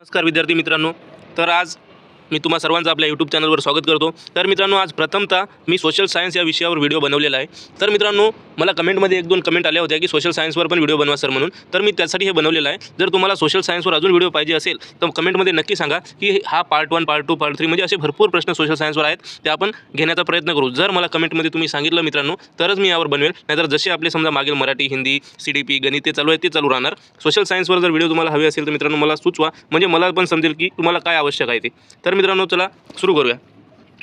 नमस्कार विद्यार्थी मित्रांनो, तर आज मी तुम्हा सर्वांचं आपल्या यूट्यूब चॅनलवर स्वागत करतो। तर मित्रांनो, आज प्रथमतः मी सोशल सायन्स या विषयावर व्हिडिओ बनवलेला आहे। तर मित्रांनो, मला कमेंटमध्ये 1-2 कमेंट आल्या होत्या की सोशल सायन्सवर पण व्हिडिओ बनवा सर म्हणून। तर मी त्यासाठी हे बनवलेलं आहे। जर तुम्हाला सोशल सायन्सवर अजून व्हिडिओ पाहिजे असेल तर कमेंटमध्ये नक्की सांगा की हा पार्ट 1, पार्ट 2, पार्ट 3 म्हणजे असे भरपूर प्रश्न सोशल सायन्सवर आहेत, ते आपण घेण्याचा प्रयत्न करू। जर मला कमेंटमध्ये तुम्ही सांगितलं मित्रांनो, तरच मी यावर बनवेल, नाहीतर जसे आपले समजा मागील मराठी, हिंदी, CDP, गणित ते चालू आहे ते चालू राहणार। सोशल सायन्सवर जर व्हिडिओ तुम्हाला हवे असेल तर मित्रांनो मला सुचवा, म्हणजे मला पण समजेल की तुम्हाला काय आवश्यक आहे ते। तर मित्रांनो, चला शुरू करूया।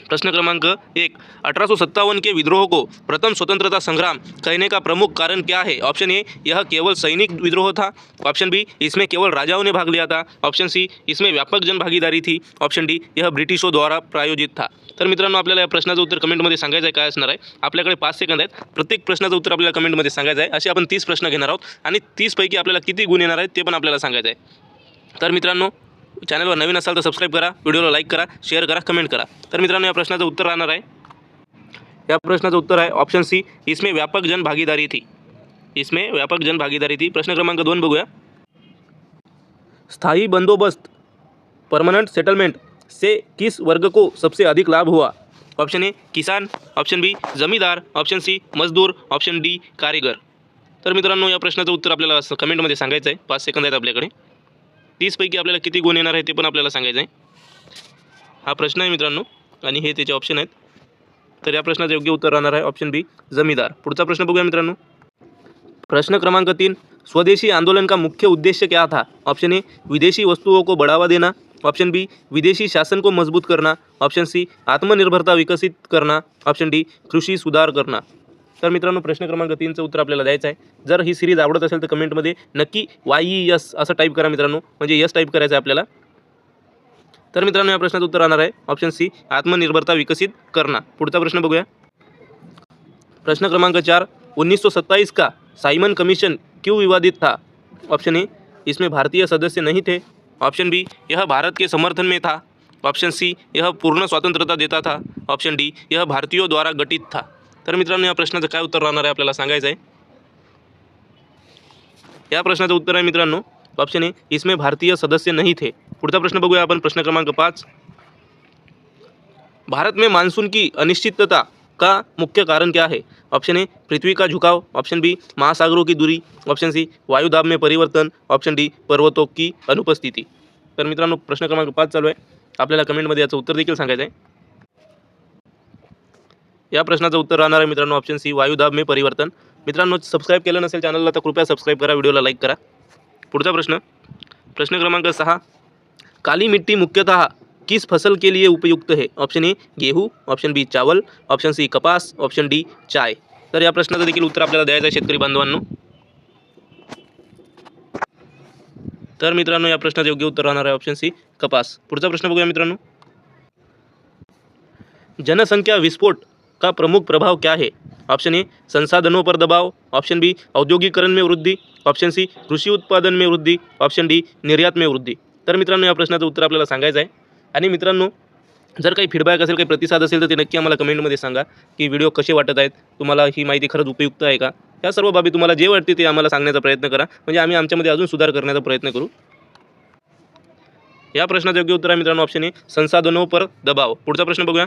प्रश्न क्रमांक 1, 1857 के विद्रोह को प्रथम स्वतंत्रता संग्राम कहने का प्रमुख कारण क्या है? ऑप्शन ए, यह केवल सैनिक विद्रोह था। ऑप्शन बी, इसमें केवल राजाओं ने भाग लिया था। ऑप्शन सी, इसमें व्यापक जनभागीदारी थी। ऑप्शन डी, यह ब्रिटिशों द्वारा प्रायोजित था। तर मित्रांनो, आपल्याला या प्रश्नाचं उत्तर कमेंटमध्ये सांगायचं आहे। काय असणार आहे? आपल्याकडे 5 सेकंद आहेत। प्रत्येक प्रश्नाचं उत्तर आपल्याला कमेंटमध्ये सांगायचं आहे। असे आपण 30 प्रश्न घेणार आहोत आणि 30 पैकी आपल्याला किती गुण येणार आहेत ते पण आपल्याला सांगायचं आहे। तर मित्रांनो, चॅनलवर नवीन असाल तर सबस्क्राईब करा, व्हिडिओला लाईक करा, शेअर करा, कमेंट करा। तर मित्रांनो, या प्रश्नाचं उत्तर राहणार आहे, या प्रश्नाचं उत्तर आहे ऑप्शन सी, इसमें व्यापक जनभागीदारी थी। इसमें व्यापक जनभागीदारी थी। प्रश्न क्रमांक 2 बघूया। स्थायी बंदोबस्त परमानेंट सेटलमेंट से किस वर्ग को सबसे अधिक लाभ हुआ? Option A, Kisan. ऑप्शन बी, जमींदार। ऑप्शन सी, मजदूर। ऑप्शन डी, कारीगर। तर मित्रांनो, या प्रश्नाचं उत्तर आपल्याला कमेंटमध्ये सांगायचं आहे। 5 सेकंद आहेत आपल्याकडे। 30 पैकी आपल्याला किती गुण येणार आहे ते पण आपल्याला सांगायचं आहे। हा प्रश्न आहे मित्रांनो आणि हे त्याचे ऑप्शन आहेत। तर या प्रश्नाचं योग्य उत्तर राहणार आहे ऑप्शन बी, जमींदार। पुढचा प्रश्न बघूया मित्रांनो। प्रश्न क्रमांक 3, स्वदेशी आंदोलन का मुख्य उद्देश्य क्या था? ऑप्शन ए, विदेशी वस्तुओं को बढ़ावा देना। ऑप्शन बी, विदेशी शासन को मजबूत करना। ऑप्शन सी, आत्मनिर्भरता विकसित करना। ऑप्शन डी, कृषी सुधार करना। तर मित्रांनो, प्रश्न क्रमांक 3चं उत्तर आपल्याला द्यायचं आहे। जर ही सिरीज आवडत असेल तर कमेंटमध्ये नक्की YES असं टाईप करा मित्रांनो, म्हणजे यस टाईप करायचं आहे आपल्याला। तर मित्रांनो, या प्रश्नाचं उत्तर राहणार आहे ऑप्शन सी, आत्मनिर्भरता विकसित करना। पुढचा प्रश्न बघूया। प्रश्न क्रमांक 4, 1927 का साइमन कमीशन क्यों विवादित था? ऑप्शन ए, इसमें भारतीय सदस्य नहीं थे। ऑप्शन बी, यह भारत के समर्थन में था। ऑप्शन सी, यह पूर्ण स्वतंत्रता देता था। ऑप्शन डी, यह भारतीयों द्वारा गठित था। तर मित्रांनो, या प्रश्नाचं काय उत्तर राहणार आहे आपल्याला सांगायचं आहे। या प्रश्नाचं उत्तर आहे मित्रांनो ऑप्शन ए, इसमें भारतीय सदस्य नहीं थे। पुढचा प्रश्न बघूया आपण। प्रश्न क्रमांक 5, भारत में मानसून की अनिश्चितता का मुख्य कारण क्या है? ऑप्शन ए, पृथ्वी का झुकाव। ऑप्शन बी, महासागरों की दूरी। ऑप्शन सी, वायुदाब में परिवर्तन। ऑप्शन डी, पर्वतों की अनुपस्थिति। तर मित्रांनो, प्रश्न क्रमांक 5 चालू आहे। आपल्याला कमेंटमध्ये याचं उत्तर देखील सांगायचं आहे। या प्रश्नाचं उत्तर राहणार आहे मित्रांनो ऑप्शन सी, वायुदाब में परिवर्तन। मित्रांनो, सबस्क्राईब केलं नसेल चॅनलला तर कृपया सबस्क्राईब करा, व्हिडिओला लाईक करा। पुढचा प्रश्न, प्रश्न क्रमांक 6, काली मिट्टी मुख्यतः किस फसल के लिए उपयुक्त है? ऑप्शन ए, गेहूँ। ऑप्शन बी, चावल। ऑप्शन सी, कपास। ऑप्शन डी, चाय। तर या प्रश्नाचं देखील उत्तर आपल्याला द्यायचं आहे शेतकरी बांधवांनो। तर मित्रांनो, या प्रश्नाचं योग्य उत्तर राहणार आहे ऑप्शन सी, कपास। पुढचा प्रश्न बघूया मित्रांनो। जनसंख्या विस्फोट का प्रमुख प्रभाव क्या है? ऑप्शन ए, संसाधनों पर दबाव। ऑप्शन बी, औद्योगिकरण में वृद्धि। ऑप्शन सी, कृषी उत्पादन में वृद्धि। ऑप्शन डी, निर्यात में वृद्धि। तर मित्रांनो, या प्रश्नाचं उत्तर आपल्याला सांगायचं आहे। आणि मित्रांनो, जर काही फीडबॅक असेल, काही प्रतिसाद असेल तर ते नक्की आम्हाला कमेंटमध्ये सांगा की व्हिडिओ कसे वाटत आहेत, तुम्हाला ही माहिती खरंच उपयुक्त आहे का? या सर्व बाबी तुम्हाला जे वाटते ते आम्हाला सांगण्याचा प्रयत्न करा, म्हणजे आम्ही आमच्यामध्ये अजून सुधार करण्याचा प्रयत्न करू। या प्रश्नाचं योग्य उत्तर आहे मित्रांनो ऑप्शन ए, संसाधनों पर दबाव। पुढचा प्रश्न बघूया।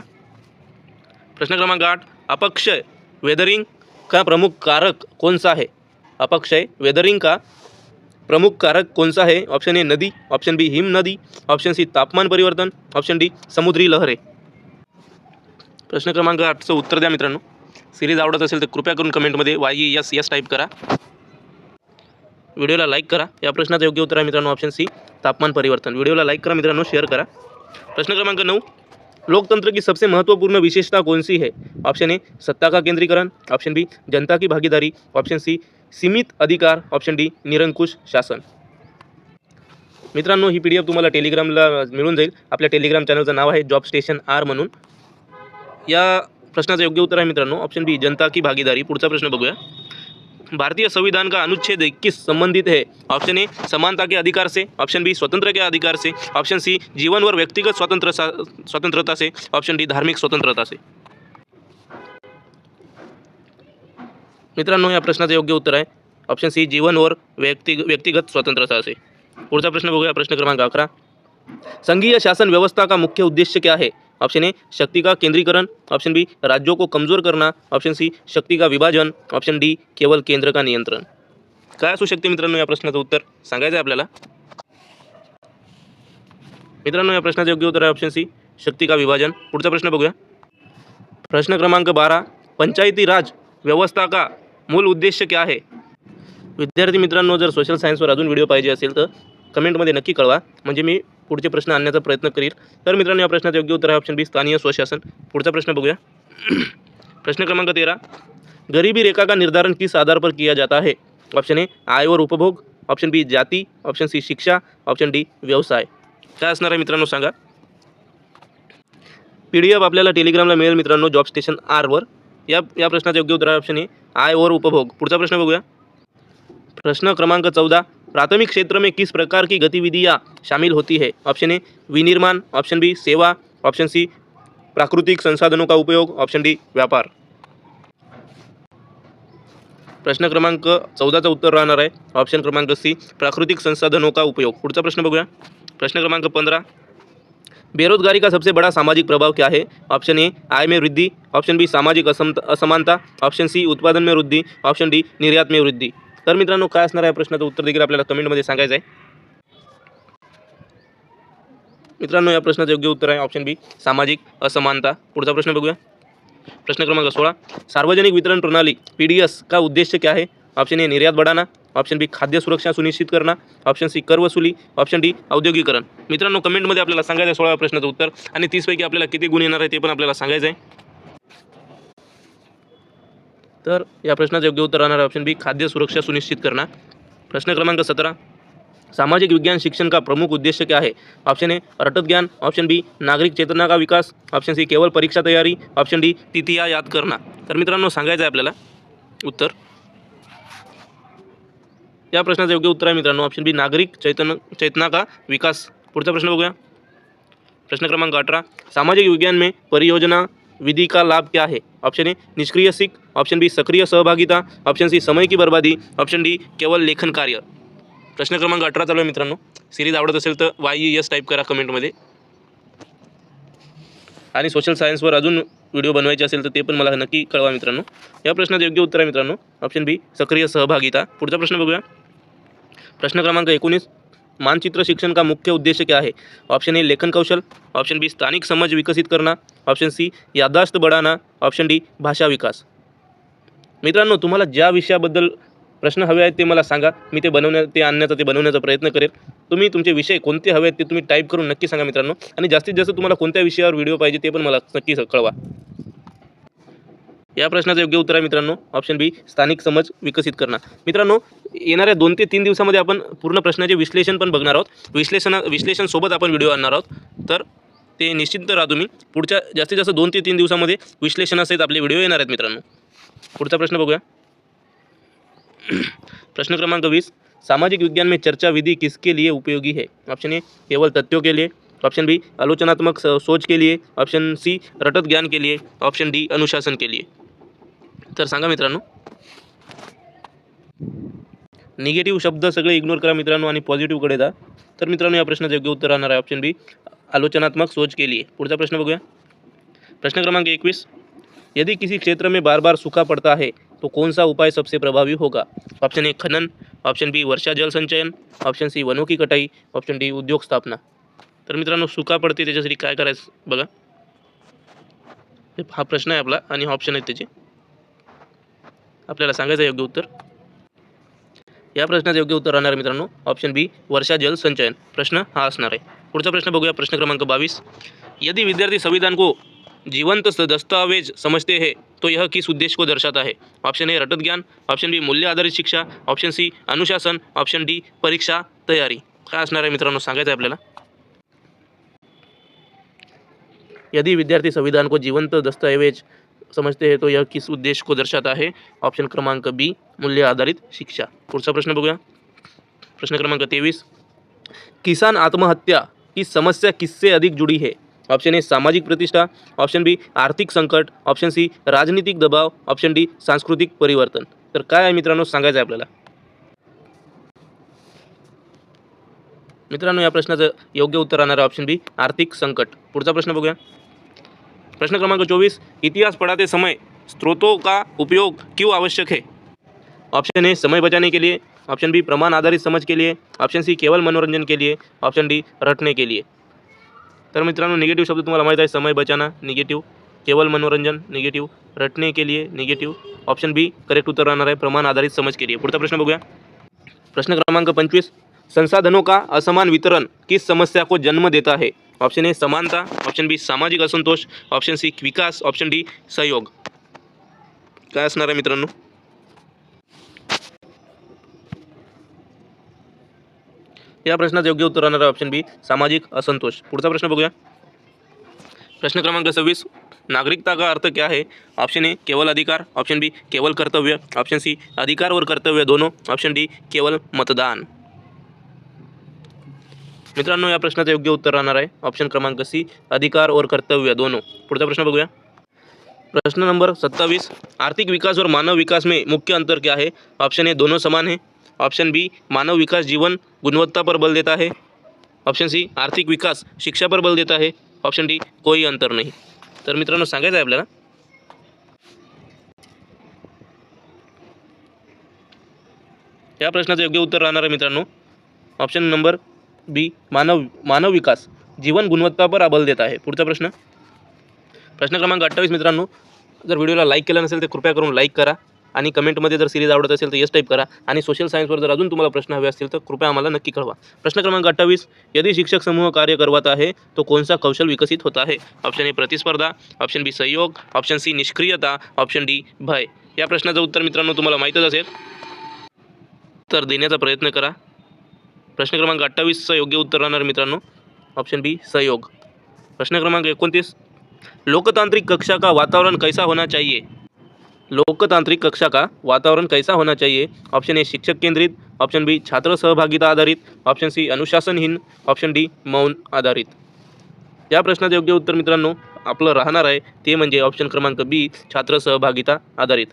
प्रश्न क्रमांक 8, अपक्षय वेदरिंग का प्रमुख कारक कौन सा है? अपक्षय वेदरिंग का प्रमुख कारक कौन सा है? ऑप्शन ए, नदी। ऑप्शन बी, हिम नदी। ऑप्शन सी, तापमान परिवर्तन। ऑप्शन डी, समुद्री लहरें। प्रश्न क्रमांक 8चं उत्तर द्या मित्रांनो। सिरीज आवडत असेल तर कृपया करून कमेंटमध्ये YES टाईप करा, व्हिडिओला लाईक करा। या प्रश्नाचं योग्य उत्तर आहे मित्रांनो ऑप्शन सी, तापमान परिवर्तन। व्हिडिओला लाईक करा मित्रांनो, शेअर करा। प्रश्न क्रमांक 9, लोकतंत्र की सबसे महत्वपूर्ण विशेषता कौन सी है? ऑप्शन ए, सत्ता का केंद्रीकरण। ऑप्शन बी, जनता की भागीदारी। ऑप्शन सी, सीमित अधिकार। ऑप्शन डी, निरंकुश शासन। मित्रांनो, ही PDF तुम्हाला टेलिग्रामला मिळून जाईल। आपल्या टेलिग्राम चॅनलचं नाव आहे जॉब स्टेशन R म्हणून। या प्रश्नाचं योग्य उत्तर आहे मित्रांनो ऑप्शन बी, जनता की भागीदारी। पुढचा प्रश्न बघूया। भारतीय संविधान का अनुच्छेद 21 संबंधित है? ऑप्शन ए, समानता के अधिकार से। ऑप्शन बी, स्वतंत्र के अधिकार से। ऑप्शन सी, जीवन और व्यक्तिगत स्वतंत्रता से। ऑप्शन डी, धार्मिक स्वतंत्रता से। मित्रांनो, या प्रश्नाचं योग्य उत्तर आहे ऑप्शन सी, जीवन और व्यक्तिगत स्वतंत्रता से। पुढचा प्रश्न बघूया। प्रश्न क्रमांक 11, संघीय शासन व्यवस्था का मुख्य उद्देश्य क्या है? ऑप्शन ए शक्ति का केंद्रीकरण, ऑप्शन बी राज्यों को कमजोर करना, ऑप्शन सी शक्ति का विभाजन, ऑप्शन डी केवळ केंद्र का नियंत्रण. काय असू शकते मित्रांनो या प्रश्नाचं उत्तर सांगायचं आहे आपल्याला. मित्रांनो या प्रश्नाचं योग्य उत्तर आहे ऑप्शन सी शक्ति का विभाजन. पुढचा प्रश्न बघूया. प्रश्न क्रमांक 12 पंचायती राज व्यवस्था का मूल उद्देश्य क्या है? विद्यार्थी मित्रांनो जर सोशल सायन्सवर अजून व्हिडिओ पाहिजे असेल तर कमेंटमध्ये नक्की कळवा, म्हणजे मी पुढचे प्रश्न आणण्याचा प्रयत्न करील. तर मित्रांनो या प्रश्नाचं योग्य उत्तर आहे ऑप्शन बी स्थानीय स्वशासन. पुढचा प्रश्न बघूया. प्रश्न क्रमांक 13 गरीबी रेखा का निर्धारण किस आधार पर किया जाता है? ऑप्शन ए आय और उपभोग, ऑप्शन बी जाती, ऑप्शन सी शिक्षा, ऑप्शन डी व्यवसाय. काय असणार आहे मित्रांनो सांगा. PDF आपल्याला टेलिग्रामला मिळेल मित्रांनो जॉब स्टेशन आरवर. या प्रश्नाचं योग्य उत्तर आहे ऑप्शन ए आय और उपभोग. पुढचा प्रश्न बघूया. प्रश्न क्रमांक 14 प्राथमिक क्षेत्र में किस प्रकार की गतिविधियाँ शामिल होती है? ऑप्शन ए विनिर्माण, ऑप्शन बी सेवा, ऑप्शन सी प्राकृतिक संसाधनों का उपयोग, ऑप्शन डी व्यापार. प्रश्न क्रमांक 14चं उत्तर राहणार आहे ऑप्शन क्रमांक सी प्राकृतिक संसाधनों का उपयोग. पुढचा प्रश्न बघूया. प्रश्न क्रमांक 15 बेरोजगारी का सबसे बड़ा सामाजिक प्रभाव क्या है? ऑप्शन ए आय में वृद्धि, ऑप्शन बी सामाजिक असमानता, ऑप्शन सी उत्पादन में वृद्धि, ऑप्शन डी निर्यात में वृद्धि. तर मित्रांनो काय असणार आहे प्रश्नाचं उत्तर देखील आपल्याला कमेंटमध्ये सांगायचं आहे. मित्रांनो या प्रश्नाचं योग्य उत्तर आहे ऑप्शन बी सामाजिक असमानता. पुढचा प्रश्न बघूया. प्रश्न क्रमांक 16 सार्वजनिक वितरण प्रणाली PDS का उद्देश्य क्या है? ऑप्शन ए निर्यात बढ़ाना, ऑप्शन बी खाद्य सुरक्षा सुनिश्चित करना, ऑप्शन सी कर वसुली, ऑप्शन डी औद्योगिकरण. मित्रांनो कमेंटमध्ये आपल्याला सांगायचं आहे 16व्या प्रश्नाचं उत्तर आणि 30 पैकी आपल्याला किती गुण येणार आहे ते पण आपल्याला सांगायचं आहे. तर या प्रश्नाचं योग्य उत्तर राहणार आहे ऑप्शन बी खाद्य सुरक्षा सुनिश्चित करना. प्रश्न क्रमांक 17 सामाजिक विज्ञान शिक्षण का प्रमुख उद्देश्य क्या है? ऑप्शन ए रटत ज्ञान, ऑप्शन बी नागरिक चेतना का विकास, ऑप्शन सी केवळ परीक्षा तयारी, ऑप्शन डी तिथिया याद करना. तर मित्रांनो सांगायचं आहे आपल्याला उत्तर. या प्रश्नाचं योग्य उत्तर आहे मित्रांनो ऑप्शन बी नागरिक चेतना का विकास. पुढचा प्रश्न बघूया. प्रश्न क्रमांक 18 सामाजिक विज्ञान में परियोजना विधि का लाभ क्या है? ऑप्शन ए निष्क्रिय सीख, ऑप्शन बी सक्रिय सहभागिता, ऑप्शन सी समय की बर्बादी, ऑप्शन डी केवळ लेखन कार्य. प्रश्न क्रमांक 18 चालू आहे मित्रांनो. सिरीज आवडत असेल तर YES टाईप करा कमेंटमध्ये. आणि सोशल सायन्सवर अजून व्हिडिओ बनवायचे असेल तर ते पण मला नक्की कळवा मित्रांनो. या प्रश्नाचं योग्य उत्तर आहे मित्रांनो ऑप्शन बी सक्रिय सहभागिता. पुढचा प्रश्न बघूया. प्रश्न क्रमांक 19 मानचित्र शिक्षण का मुख्य उद्देश्य क्या है? ऑप्शन ए लेखन कौशल, ऑप्शन बी स्थानिक समझ विकसित करना, ऑप्शन सी याददाश्त बढ़ाना, ऑप्शन डी भाषा विकास. मित्रांनो तुम्हाला ज्या विषयाबद्दल प्रश्न हवे आहेत ते मला सांगा, मी ते बनवण्याचा प्रयत्न करेल. तुम्ही तुमचे विषय कोणते हवे आहेत ते तुम्ही टाईप करून नक्की सांगा मित्रांनो. आणि जास्तीत जास्त तुम्हाला कोणत्या विषयावर व्हिडिओ पाहिजे ते पण मला नक्की कळवा. या प्रश्नाचं योग्य उत्तर आहे मित्रांनो ऑप्शन बी स्थानिक समज विकसित करणार. मित्रांनो येणाऱ्या 2 ते 3 दिवसामध्ये आपण पूर्ण प्रश्नाचे विश्लेषण पण बघणार आहोत. विश्लेषण सोबत आपण व्हिडिओ आणणार आहोत. तर ते निश्चित राहा तुम्ही. पुढच्या जास्तीत जास्त 2 ते 3 दिवसामध्ये विश्लेषणासहित आपले व्हिडिओ येणार आहेत मित्रांनो. पुढचा प्रश्न बघूया. प्रश्न क्रमांक 20 सामाजिक विज्ञान में चर्चा विधि किसके लिए उपयोगी है? ऑप्शन ए केवल तथ्यों के लिए, ऑप्शन बी आलोचनात्मक सोच के लिए, ऑप्शन सी रटत ज्ञान के लिए, ऑप्शन डी अनुशासन के लिए. तर सांगा मित्रांनो. निगेटिव्ह शब्द सगळे इग्नोर करा मित्रांनो आणि पॉझिटिव्हकडे जा. तर मित्रांनो या प्रश्नाचं योग्य उत्तर राहणार आहे ऑप्शन बी आलोचनात्मक सोच के लिए. पुढचा प्रश्न बघूया. प्रश्न क्रमांक 21 यदि किसी क्षेत्र में बार बार सूखा पड़ता है तो कौन सा उपाय सबसे प्रभावी होगा? ऑप्शन ए खनन, ऑप्शन बी वर्षा जल संचयन, ऑप्शन सी वनों की कटाई, ऑप्शन डी उद्योग स्थापना. तर मित्रांनो सुका पडते त्याच्यासाठी काय करायचं बघा. हा प्रश्न आहे आपला आणि ऑप्शन आहेत त्याचे. आपल्याला सांगायचं योग्य उत्तर. या प्रश्नाचं योग्य उत्तर राहणार मित्रांनो ऑप्शन बी वर्षा जल संचयन. प्रश्न हा असणार आहे. पुढचा प्रश्न बघूया. प्रश्न क्रमांक 22 यदि विद्यार्थी संविधान को जीवंत दस्तावेज समझते हैं तो यह किस उद्देश्य को दर्शाता है? ऑप्शन ए रटत ज्ञान, ऑप्शन बी मूल्य आधारित शिक्षा, ऑप्शन सी अनुशासन, ऑप्शन डी परीक्षा तयारी. काय असणार आहे मित्रांनो सांगायचं आहे आपल्याला. यदि विद्यार्थी संविधान को जीवंत दस्तावेज समझते हैं तो यह किस उद्देश्य को दर्शाता है? ऑप्शन क्रमांक बी मूल्य आधारित शिक्षा. पुढचा प्रश्न बघूया. प्रश्न क्रमांक 23 किसान आत्महत्या की समस्या किससे अधिक जुड़ी है? ऑप्शन ए सामाजिक प्रतिष्ठा, ऑप्शन बी आर्थिक संकट, ऑप्शन सी राजनीतिक दबाव, ऑप्शन डी सांस्कृतिक परिवर्तन. तर काय आहे मित्रांनो सांगायचं आहे आपल्याला. मित्रांनो या प्रश्नाचं योग्य उत्तर राहणार आहे ऑप्शन बी आर्थिक संकट. पुढचा प्रश्न बघूया. प्रश्न क्रमांक 24, इतिहास पढ़ाते समय स्रोतों का उपयोग क्यों आवश्यक है? ऑप्शन ए समय बचाने के लिए, ऑप्शन बी प्रमाण आधारित समझ के लिए, ऑप्शन सी केवल मनोरंजन के लिए, ऑप्शन डी रटने के लिए. तर मित्रांनो निगेटिव्ह शब्द तुम्हाला माहीत आहे, समय बचाना निगेटिव्ह, केवल मनोरंजन निगेटिव्ह, रटने के लिए निगेटिव्ह. ऑप्शन बी करेक्ट उत्तर राहणार आहे प्रमाण आधारित समझ के लिए. पुढचा प्रश्न बघूया. प्रश्न क्रमांक 25, संसाधनों का असमान वितरण किस समस्या को जन्म देता है? ऑप्शन ए समानता, ऑप्शन बी सामाजिक असंतोष, ऑप्शन सी विकास, ऑप्शन डी सहयोग. काय असणार आहे मित्रांनो? या प्रश्नाचं योग्य उत्तर राहणार आहे ऑप्शन बी सामाजिक असंतोष. पुढचा प्रश्न बघूया. प्रश्न क्रमांक 26, नागरिकता का अर्थ क्या है? ऑप्शन ए केवल अधिकार, ऑप्शन बी केवल कर्तव्य, ऑप्शन सी अधिकार और कर्तव्य दोनों, ऑप्शन डी केवल मतदान. मित्रांनो या प्रश्नाचं योग्य उत्तर राहणार आहे ऑप्शन क्रमांक सी अधिकार और कर्तव्य दोनों. पुढचा प्रश्न बघूया. प्रश्न नंबर 27, आर्थिक विकास और मानव विकास में मुख्य अंतर क्या है? ऑप्शन ए दोनों समान है, ऑप्शन बी मानव विकास जीवन गुणवत्ता पर बल देता है, ऑप्शन सी आर्थिक विकास शिक्षा पर बल देता है, ऑप्शन डी कोई अंतर नहीं. तर मित्रांनो सांगायचं आहे आपल्याला या प्रश्नाचं योग्य उत्तर राहणार आहे मित्रांनो ऑप्शन नंबर बी मानव विकास जीवन गुणवत्ता पर बल देता है. पुढचा प्रश्न क्रमांक 28 मित्रांनो, जर व्हिडिओला लाईक केला नसेल तर कृपया करून लाईक करा आणि कमेंटमध्ये जर सिरीज आवडत असेल तर यस टाईप करा आणि सोशल सायन्सवर जर अजून तुम्हाला प्रश्न हवे असतील तर कृपया आम्हाला नक्की कळवा. प्रश्न क्रमांक 28, यदि शिक्षक समूह कार्य करवाता है तो कौन सा कौशल विकसित होता है? ऑप्शन ए प्रतिस्पर्धा, ऑप्शन बी सहयोग, ऑप्शन सी निष्क्रियता, ऑप्शन डी भय. या प्रश्नाचं उत्तर मित्रांनो तुम्हाला माहीतच असेल तर देण्याचा प्रयत्न करा. प्रश्न क्रमांक 28चं योग्य उत्तर राहणार मित्रांनो ऑप्शन बी सहयोग. प्रश्न क्रमांक 29, लोकतांत्रिक कक्षा का वातावरण कैसा होना चाहिए? लोकतांत्रिक कक्षा का वातावरण कैसा होना चाहिए? ऑप्शन ए शिक्षक केंद्रित, ऑप्शन बी छात्र सहभागिता आधारित, ऑप्शन सी अनुशासनहीन, ऑप्शन डी मौन आधारित. या प्रश्नाचं योग्य उत्तर मित्रांनो आपलं राहणार आहे ते म्हणजे ऑप्शन क्रमांक बी छात्र सहभागिता आधारित.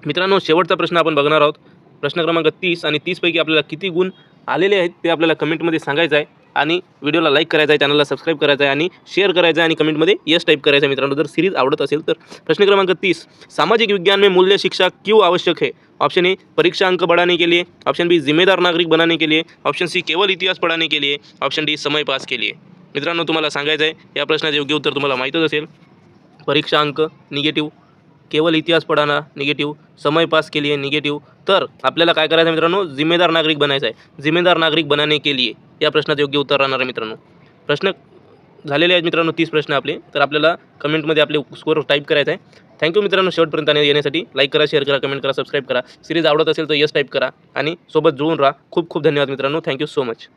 मित्रांनो शेवटचा प्रश्न आपण बघणार आहोत. प्रश्न क्रमांक 30 आणि 30 पैकी आपल्याला किती गुण आलेले आहेत ते आपल्याला कमेंटमध्ये सांगायचं आहे आणि व्हिडिओला लाईक करायचा आहे, चॅनलला सबस्क्राईब करायचं आहे आणि शेअर करायचं आहे आणि कमेंटमध्ये यस टाईप करायचं आहे मित्रांनो जर सीरीज आवडत असेल तर. प्रश्न क्रमांक 30, सामाजिक विज्ञान में मूल्य शिक्षा क्यों आवश्यक है? ऑप्शन ए परीक्षा अंक बढ़ाने के लिए, ऑप्शन बी जिम्मेदार नागरिक बनाने के लिए, ऑप्शन सी केवल इतिहास पढ़ाने के लिए, ऑप्शन डी समय पास के लिए. मित्रांनो तुम्हाला सांगायचं आहे या प्रश्नाचं योग्य उत्तर तुम्हाला माहीतच असेल. परीक्षा अंक निगेटिव्ह, केवल इतिहास पढ़ाना निगेटिव्ह, समय पास के लिए निगेटिव्ह. तर आपल्याला काय करायचं आहे मित्रांनो जिम्मेदार नागरिक बनायचं आहे. जिम्मेदार नागरिक बनाने के लिए या प्रश्नाचं योग्य उत्तर राहणार आहे मित्रांनो. प्रश्न झालेले आहेत मित्रांनो 30 प्रश्न आपले. तर आपल्याला कमेंटमध्ये आपले स्कोअर टाईप करायचा आहे. थँक्यू मित्रांनो शेवटपर्यंत येण्यासाठी. लाईक करा, शेअर करा, कमेंट करा, सबस्क्राईब करा. सिरीज आवडत असेल तर यस टाईप करा आणि सोबत जुळून राहा. खूप खूप धन्यवाद मित्रांनो. Thank you so much.